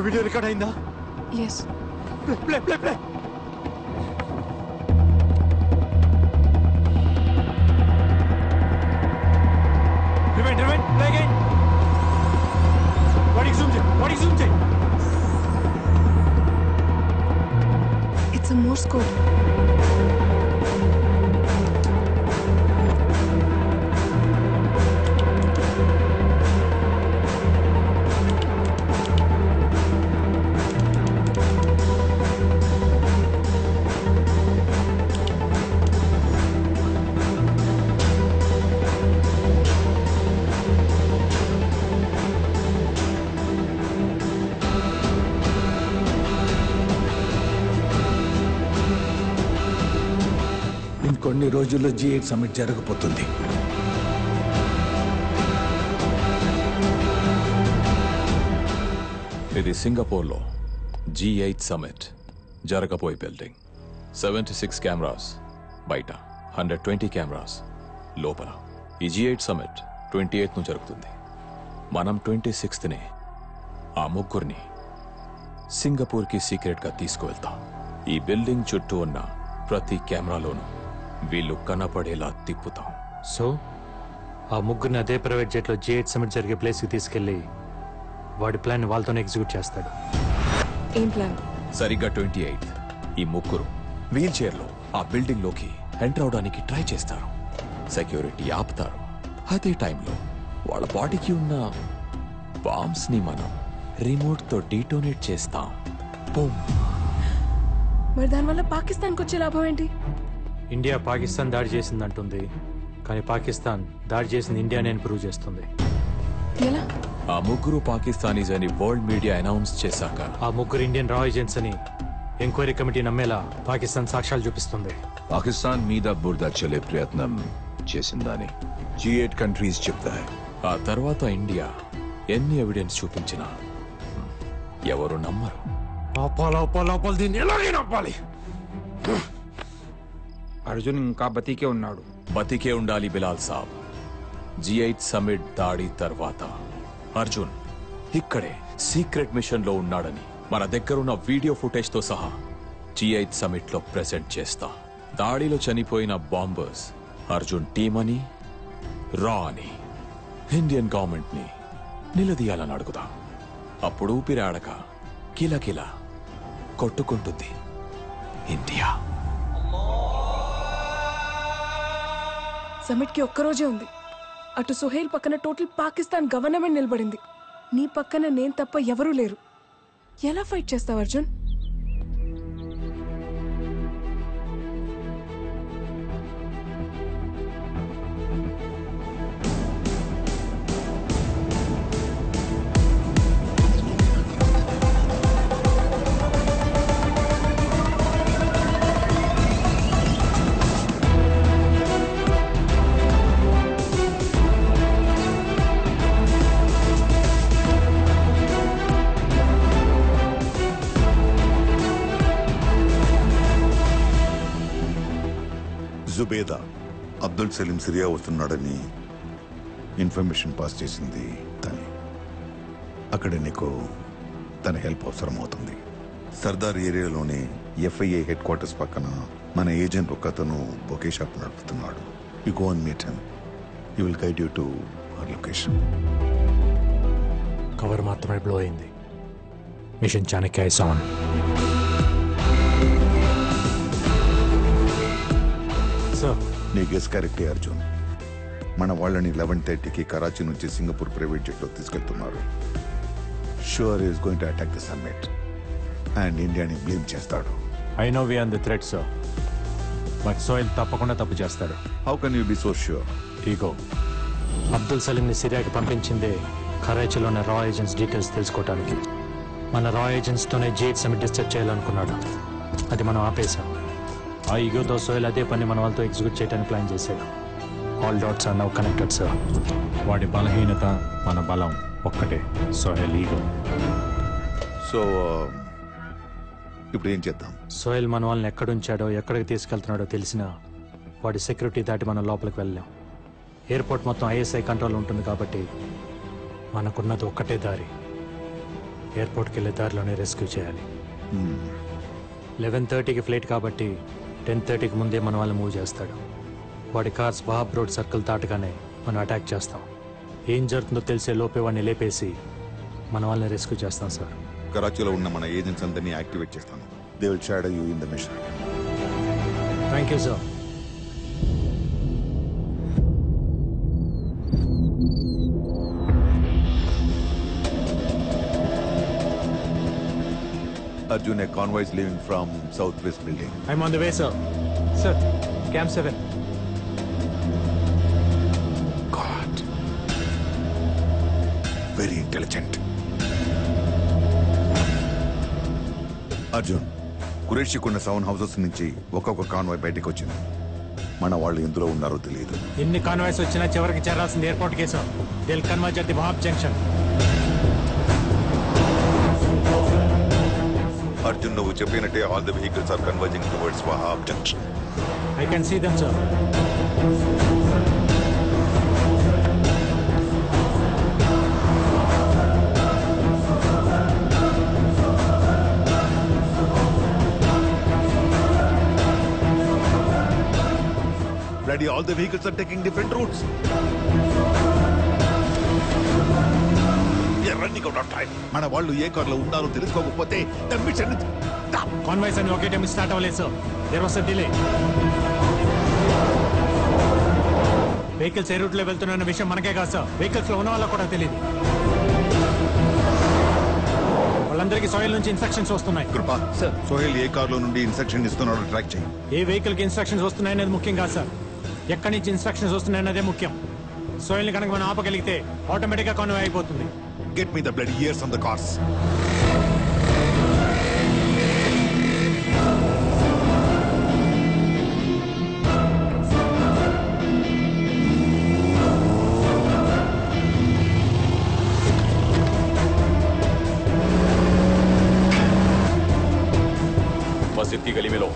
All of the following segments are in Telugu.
వీడియో రికార్డ్ అయిందా? Yes. Play play play. Rewind rewind play again. వాడికి జూమ్ చేయి. It's a Morse code. ఇంకొన్ని రోజుల్లో G8 సమిట్ జరగబోతుంది. ఇది సింగపూర్లో G8 సమిట్ జరగబోయే బిల్డింగ్. 76 కెమెరాస్ బయట, 120 కెమెరాస్ లోపల. ఈ G8 సమిట్ 28ను జరుగుతుంది. మనం 26నే ఆ ముగ్గురిని సింగపూర్కి సీక్రెట్గా తీసుకువెళ్తాం. ఈ బిల్డింగ్ చుట్టూ ఉన్న ప్రతి కెమెరాలోనూ వీళ్ళు కనపడేలా తిప్పుతాం. సో ఆ ముగ్గురిని అదే ప్రైవేట్ జెట్లో G8 సమిట్ జరిగే ప్లేస్కి తీసుకెళ్లి వాడి ప్లాన్ వాళ్ళతోనే ఎగ్జిక్యూట్ చేస్తాడు. ఏం ప్లాన్? సరిగ్గా 28 ఈ ముగ్గురు వీల్ చైర్లో ఆ బిల్డింగ్ లోకి ఎంటర్ అవడానికి ట్రై చేస్తారు. సెక్యూరిటీ ఆపుతారు. అదే టైంలో వాళ్ళ బాడీకి ఉన్న బాంబ్స్ ని మనం రిమోట్ తో డీటోనేట్ చేస్తాం. మరి దానివల్ల పాకిస్తాన్కి వచ్చే లాభం ఏంటి? ఇండియా పాకిస్తాన్ దాడి చేసిందంటుంది, కానీ పాకిస్తాన్ దాడి చేసింది ఇండియానే ప్రూవ్ చేస్తుంది. ఎలా? ఆ ముగ్గురు పాకిస్తానీస్ అని వరల్డ్ మీడియా అనౌన్స్ చేశాక ఆ ముగ్గురు ఇండియన్ రా ఏజెంట్స్ అని ఎంక్వైరీ కమిటీ నమ్మేలా పాకిస్తాన్ సాక్ష్యాలు చూపిస్తుంది. పాకిస్తాన్ మీద బురద చల్లే ప్రయత్నం చేసిందని G8 కంట్రీస్ చెప్తాయి. ఆ తర్వాత ఇండియా ఎన్ని ఎవిడెన్స్ చూపించినా ఎవరు నమ్మరు. దీన్ని ఎలాగైనా ఆపాలి. అర్జున్ ఇంకా బతికే ఉన్నాడు. బతికే ఉండాలి బిలాల్ సాబ్. G8 సమిట్ దాడి తర్వాత అర్జున్ ఇక్కడే సీక్రెట్ మిషన్ లో ఉన్నాడని మన దగ్గరున్న వీడియో ఫుటేజ్ తో సహా G8 సమిట్ లో ప్రెజెంట్ చేస్తా. దాడిలో చనిపోయిన బాంబర్స్ అర్జున్ టీమ్ అని, రా అని ఇండియన్ గవర్నమెంట్ ని నిలదీయాలని అడుగుదా. అప్పుడు ఊపిరాడక కిలకిల కొట్టుకుంటుంది ఇండియా. సమిట్ కి ఒక్కరోజే ఉంది. అటు సుహైల్ పక్కన టోటల్ పాకిస్తాన్ గవర్నమెంట్ నిలబడింది. నీ పక్కన నేను తప్ప ఎవరూ లేరు. ఎలా ఫైట్ చేస్తావు అర్జున్? జుబేదా అబ్దుల్ సలీం సిరియా వస్తున్నాడని ఇన్ఫర్మేషన్ పాస్ చేసింది తనే. అక్కడ నీకు తన హెల్ప్ అవసరం అవుతుంది. సర్దార్ ఏరియాలోనే FIA హెడ్ క్వార్టర్స్ పక్కన మన ఏజెంట్ ఒక అతను బొకే షాప్ నడుపుతున్నాడు. You go and meet him. He will guide you to our location. Cover మాత్రమే బ్లో అయింది. Mission Chanakya is on. నీ గెస్ కరెక్టే అర్జున్. మన వాళ్ళని 11:30కి కరాచీ నుంచి సింగపూర్ ప్రైవేట్ జెట్లో తీసుకెళ్తున్నారు. Sure is going to attack the summit and ఇండియాని బ్లేమ్ చేస్తాడు. I know we are the threat sir, but Sohail తప్పకుండా తప్పు చేస్తాడు. How can you be so sure? Ego. Abdul సలీంని సిరియాకి పంపించిందే కరాచీలో ఉన్న రా ఏజెంట్స్ డీటెయిల్స్ తెలుసుకోవడానికి. మన రా ఏజెంట్స్తోనే G8 సమిట్ డిస్టర్బ్ చేయాలనుకున్నాడు. అది మనం ఆపేశాం. ఆ ఈగోతో సోహెల్ అదే పని మన వాళ్ళతో ఎగ్జిక్యూట్ చేయడానికి ప్లాన్ చేశాడు. All dots are now connected sir. వాడి బలహీనత మన బలం ఒక్కటే, సోహెల్ ఈగో. సో ఇప్పుడు ఏం చేద్దాం? సోహెల్ మన వాళ్ళని ఎక్కడుంచాడో ఎక్కడికి తీసుకెళ్తున్నాడో తెలిసినా వాడి సెక్యూరిటీ దాటి మనం లోపలికి వెళ్ళాం. ఎయిర్పోర్ట్ మొత్తం ISI కంట్రోల్ ఉంటుంది కాబట్టి మనకున్నది ఒక్కటే దారి, ఎయిర్పోర్ట్కి వెళ్ళే దారిలోనే రెస్క్యూ చేయాలి. 11:30కి ఫ్లైట్ కాబట్టి 10:30కి ముందే మన వాళ్ళు మూవ్ చేస్తాడు. వాడి కార్ స్వాబ్ రోడ్ సర్కిల్ దాటగానే మనం అటాక్ చేస్తాం. ఏం జరుగుతుందో తెలిసే లోపే వాడిని లేపేసి మన వాళ్ళని రెస్క్యూ చేస్తాం సార్. కరాచీలో ఉన్న మన ఏజెంట్స్ అందరినీ యాక్టివేట్ చేస్తాను. They will shadow you in the mission. Thank you sir. Arjun, a convoy is leaving from Southwest building. I'm on the way, sir. Sir, Camp 7. God. Very intelligent. Arjun, కురేషికున్న 7 హౌసెస్ నుంచి ఒక్కొక్క కాన్వాయ్ బయటకు వచ్చింది. మన వాళ్ళు ఎందులో ఉన్నారో తెలియదు. ఎన్ని కాన్వాయ్స్ వచ్చినా చివరికి చేరాల్సింది ఎయిర్పోర్ట్ కే sir. They'll converge at the Wahab junction. Arjun, నువ్వు చెప్పినట్టే all the vehicles are converging towards Wahab junction. I can see them sir. Bloody, all the vehicles are taking different routes. We are running out of time. మన వాళ్ళు ఏ కార్లో ఉన్నారో తెలుసుకోకపోతే the mission is done. Convoys అని ఒకే టైం స్టార్ట్ అవ్వలేదు sir. There was a delay. Vehicles ఏ రూట్లో వెళ్తున్న విషయం మనకే కాదు సార్, వెహికల్స్ లో ఉన్న వాళ్ళకు కూడా తెలియదు. వాళ్ళందరికీ సోహెల్ నుంచి ఇన్స్ట్రక్షన్స్ వస్తున్నాయి. కృప సార్, సోహెల్ ఏ కార్లో నుండి ఇన్స్ట్రక్షన్ ఇస్తున్నాడో ట్రాక్ చేయి. ఏ వెహికల్ కి ఇన్స్ట్రక్షన్స్ వస్తున్నాయనేది ముఖ్యం కాదు సార్, ఎక్కడి నుంచి ఇన్స్ట్రక్షన్స్ వస్తున్నాయన్నదే ముఖ్యం. సోహెల్ని కనుక మనం ఆపగలిగితే ఆటోమేటిక్గా కాన్వాయ్ అయిపోతుంది. Get me the bloody ears on the cars. मस्जिद की गली में लो.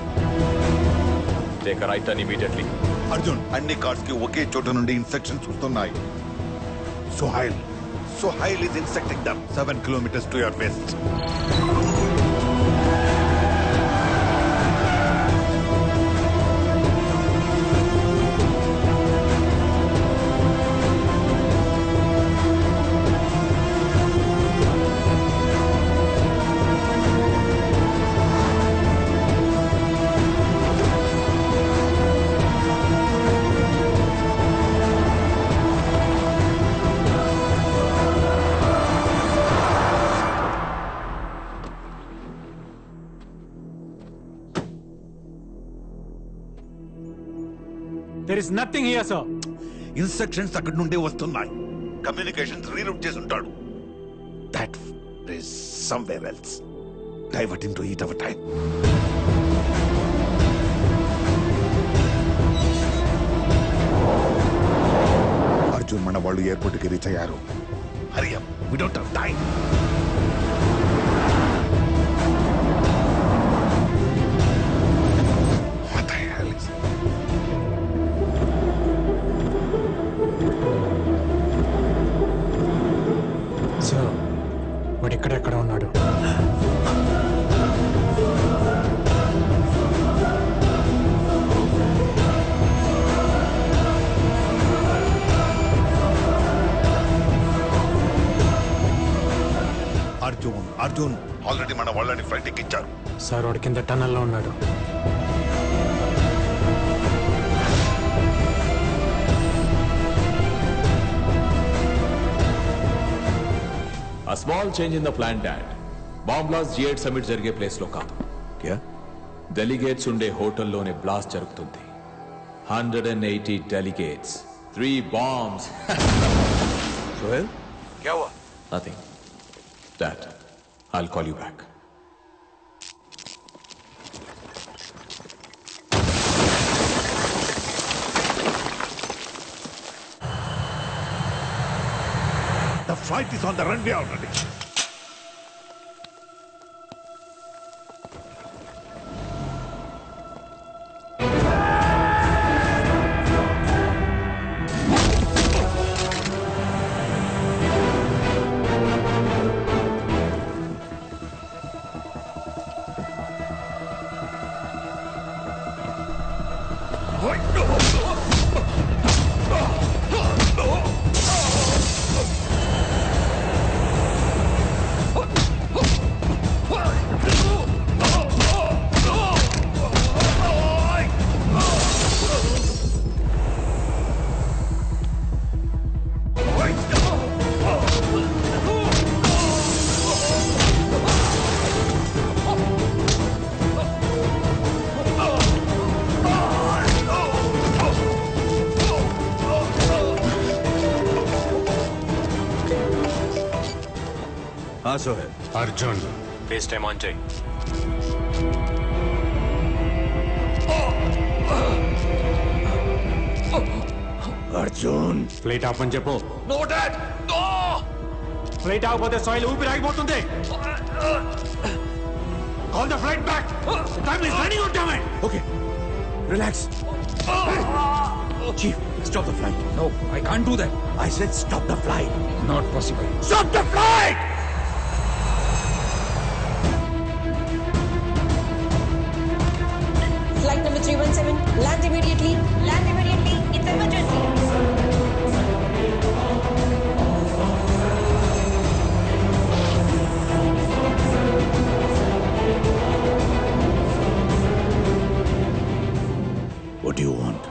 Take a right turn immediately. Arjun, అన్ని కార్స్ కి ఒకే చోట నుండి ఇన్స్ట్రక్షన్స్ వస్తున్నాయి. Sohail is instructing them 7 kilometers to your west. There is nothing here, sir. Instructions అక్కడి నుండే వస్తున్నాయి. కమ్యూనికేషన్స్ రీరూట్ చేసి ఉంటాడు. That is somewhere else. Diverting to eat our time. Arjun, మన వాళ్ళు ఎయిర్పోర్ట్ కి రీచ్ అయ్యారు. Hurry up, we don't have time. What the hell is sir, వాడు ఎక్కడెక్కడ ఉన్నాడు. అర్జున్ ఆల్రెడీ మన వాళ్ళని ఫ్లైట్ ఎక్కించారు. సార్, వాడు కింద టన్నల్లో ఉన్నాడు. A small change in the plan, Dad. Bomb blast G8 summit జరిగే ప్లేస్ లో కాదు. क्या డెలిగేట్స్ ఉండే హోటల్లోనే బ్లాస్ట్ జరుగుతుంది. 180 delegates, 3 bombs. सोहेल, क्या हुआ? Nothing. Dad, I'll call you back. The flight is on the runway already. हाँ Sohail. Arjun face time on చేయి. अर्जुन ఫ్లైట్ ఆపని చెప్పు. ఫ్లైట్ ఆగిపోతే సాయిల్ ఊపిరి ఆగిపోతుంది. Call the flight back. Time is running out. Damn it. Okay relax chief stop the flight No, I can't do that. I said stop the flight Not possible. Stop the flight Flight number 317, land immediately. Land immediately. It's emergency. What do you want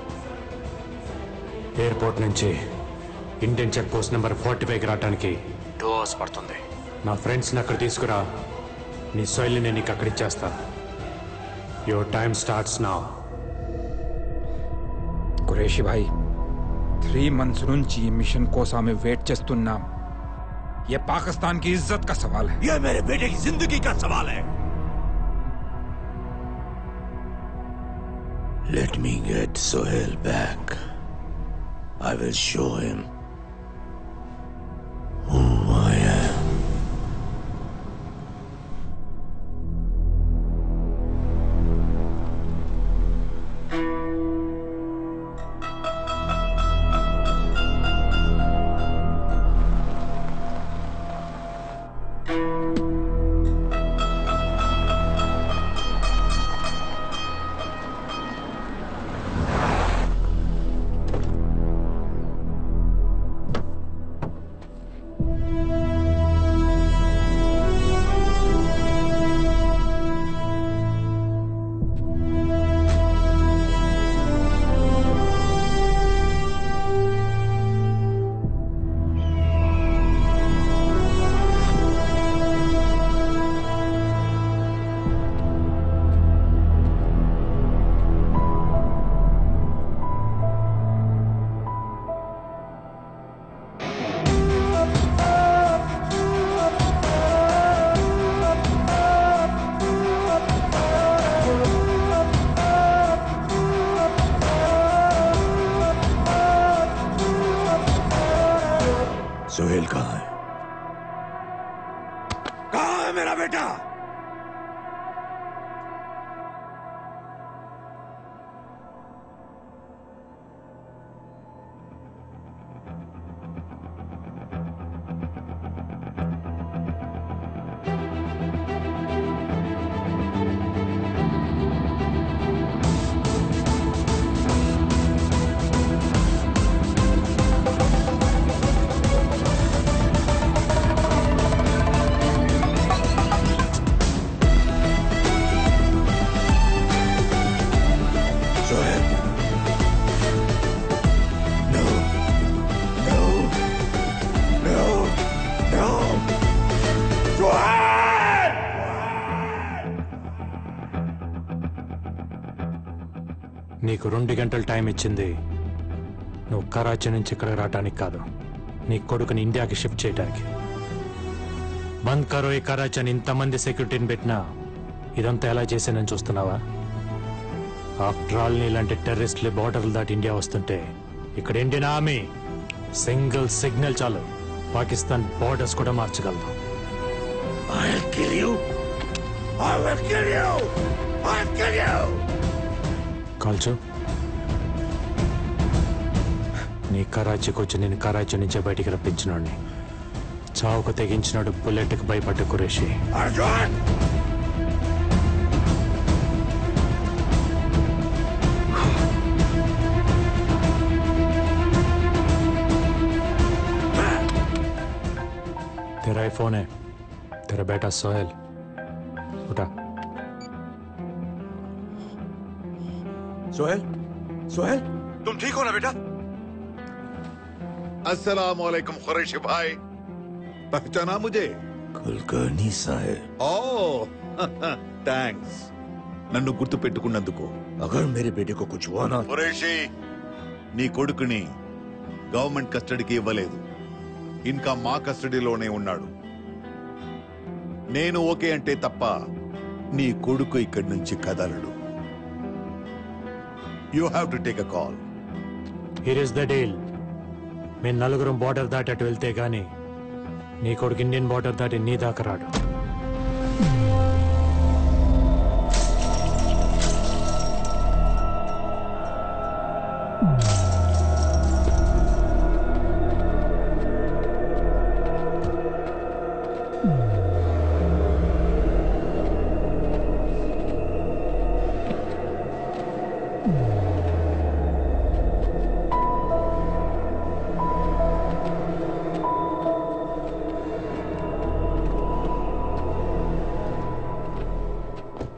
airport నుంచి ఇండియన్ చెక్ పోస్ట్ నెంబర్ 45కి రావడానికి 2 hours పడుతుంది. నా ఫ్రెండ్స్ని అక్కడ తీసుకురా. నీ సైల్ని నేను నీకు అక్కడ ఇచ్చేస్తా. Your time starts now. Qureshi Bhai 3 months నుంచి ఈ మిషన్ కోసం వెయిట్ చేస్తున్నాం. ये पाकिस्तान की इज्जत का सवाल है. ये मेरे बेटे की जिंदगी का सवाल है. Let me get Sohail back. I will show him who I am. Sohail कहाँ है? कहाँ है मेरा बेटा? నీకు 2 గంటలు టైం ఇచ్చింది నువ్వు కరాచీ నుంచి ఇక్కడికి రావడానికి కాదు, నీ కొడుకుని ఇండియాకి షిఫ్ట్ చేయడానికి. బంద్ కరో ఈ కరాచీ అని ఇంతమంది సెక్యూరిటీని పెట్టినా ఇదంతా ఎలా చేశానని చూస్తున్నావా? ఆఫ్టర్ ఆల్ నీలాంటి టెర్రరిస్టులు బార్డర్లు దాటి ఇండియా వస్తుంటే ఇక్కడ ఇండియన్ ఆర్మీ సింగిల్ సిగ్నల్ చాలు పాకిస్తాన్ బార్డర్స్ కూడా మార్చగలదు. I'll kill you. I will kill you. I'll kill you. కాల్చు. నీ కరాచీకి వచ్చి నేను కరాచీ నుంచే బయటికి రప్పించినోడిని. చావుకు తెగించినాడు బుల్లెట్కి భయపడ్డ కురేషి. Arjun! तेरा ही फोन है, तेरा बेटा सोहेल. उठा. सोहेल, सोहेल, तुम ठीक हो ना बेटा? अस्सलाम वालेकुम कुरैशी भाई, पहचाना मुझे? कुलकर्णी साहब. ओ థ్యాంక్స్ నన్ను గుర్తు పెట్టుకున్నందుకు. अगर मेरे बेटे को कुछ हुआ ना, కురైషీ నీ కొడుకుని గవర్నమెంట్ కస్టడీకి ఇవ్వలేదు, ఇంకా మా కస్టడీలోనే ఉన్నాడు. నేను ఓకే అంటే తప్ప నీ కొడుకు ఇక్కడి నుంచి కదలడు. You have to take a call. Here is the deal. మేము నలుగురం బార్డర్ దాటి అటు వెళ్తే గానీ నీ కొడుకు ఇండియన్ బార్డర్ దాటి నీ దాకా రాడు.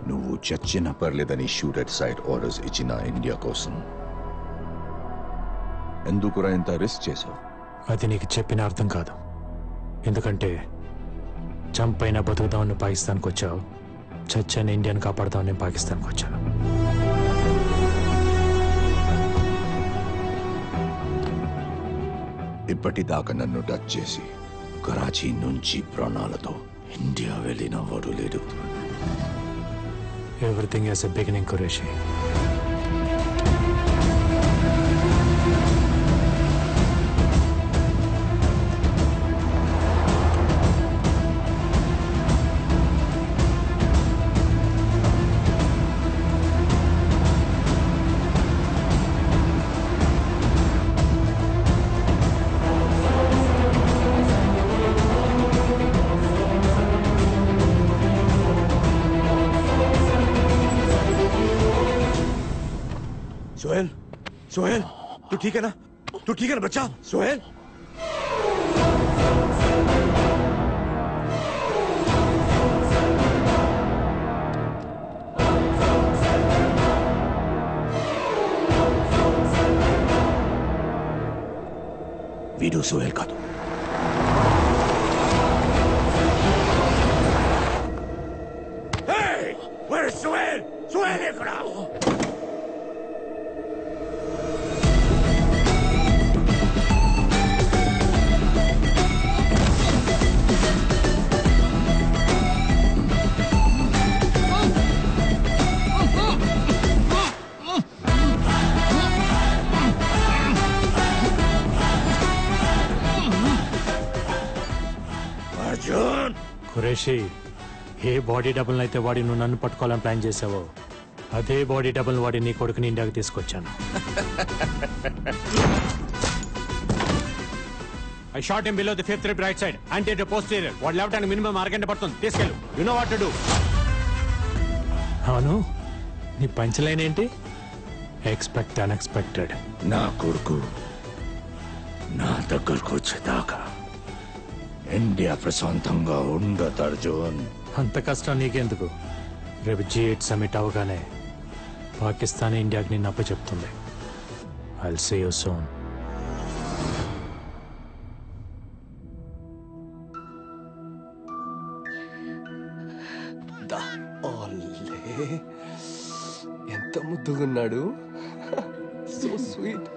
నువ్వు చచ్చినా పర్లేదని షూట్ అట్ సైడ్ ఆర్డర్స్ ఇచ్చిన ఇండియా కోసం ఎందుకురా ఇంత రిస్క్ చేసావు? అది నీకు చెప్పిన అర్థం కాదు. ఎందుకంటే చంపైనా బతుకుదామని పాకిస్తాన్కి వచ్చావు, చచ్చాను ఇండియాని కాపాడుదామని పాకిస్తాన్కి వచ్చాను. ఇప్పటిదాకా నన్ను టచ్ చేసి కరాచీ నుంచి ప్రాణాలతో ఇండియా వెళ్ళిన వాడు లేడు. Everything as a beginning Qureshi. Sohail, Sohail, तू ठीक है ना? तू ठीक है ना बच्चा? सोहेल, వీడు సోహెల్ కాదు. hey, where is Sohail? Sohail ఇక్కడ. ఖురేషీ, ఏ బాడీ డబుల్ అయితే వాడి నువ్వు నన్ను పట్టుకోవాలని ప్లాన్ చేసావో అదే బాడీ డబుల్ వాడి నీ కొడుకుని ఇండియాకి తీసుకొచ్చాను. I shot him below the fifth rib right side and the posterior. వాడు లేవటానికి మినిమం 6 గంటలు పడుతుంది. తీసుకెళ్ళు. You know what to do. అవును, నీ పంచ్ లైన్ ఏంటి? Expect unexpected. నా కొడుకు నా దగ్గరకు వచ్చేదాకా ఇండియా ప్రశాంతంగా ఉండదు అర్జున్. అంత కష్టం నీకెందుకు? రేపు G8 సమిట్ అవగానే పాకిస్తాన్ ఇండియాకి నిన్ను అప్పచెప్తుంది. I'll see you soon. ఎంత ముద్దుగున్నాడు. So sweet.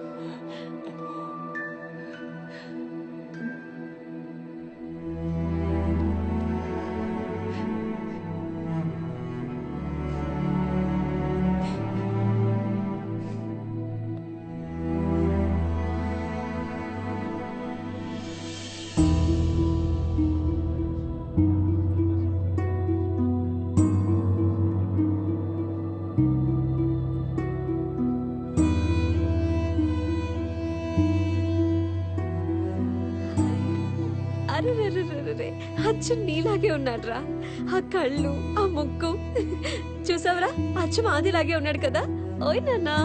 అచ్చు నీలాగే ఉన్నాడ్రా. ఆ కళ్ళు, ఆ ముక్కు చూసావరా? అచ్చు మాదిలాగే ఉన్నాడు కదా. ఓయ్ నాన్నా.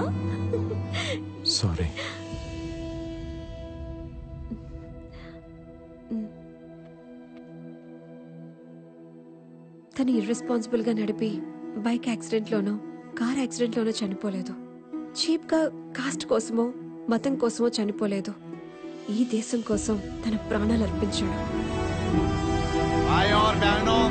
సారీ. తను ఇర్రెస్పాన్సిబుల్ గా నడిపి బైక్ యాక్సిడెంట్ లోనో కార్ యాక్సిడెంట్ లోనో చనిపోలేదు. చీప్ గా కాస్ట్ కోసమో మతం కోసమో చనిపోలేదు. ఈ దేశం కోసం తన ప్రాణాలు అర్పించాడు. भाई और बहनों,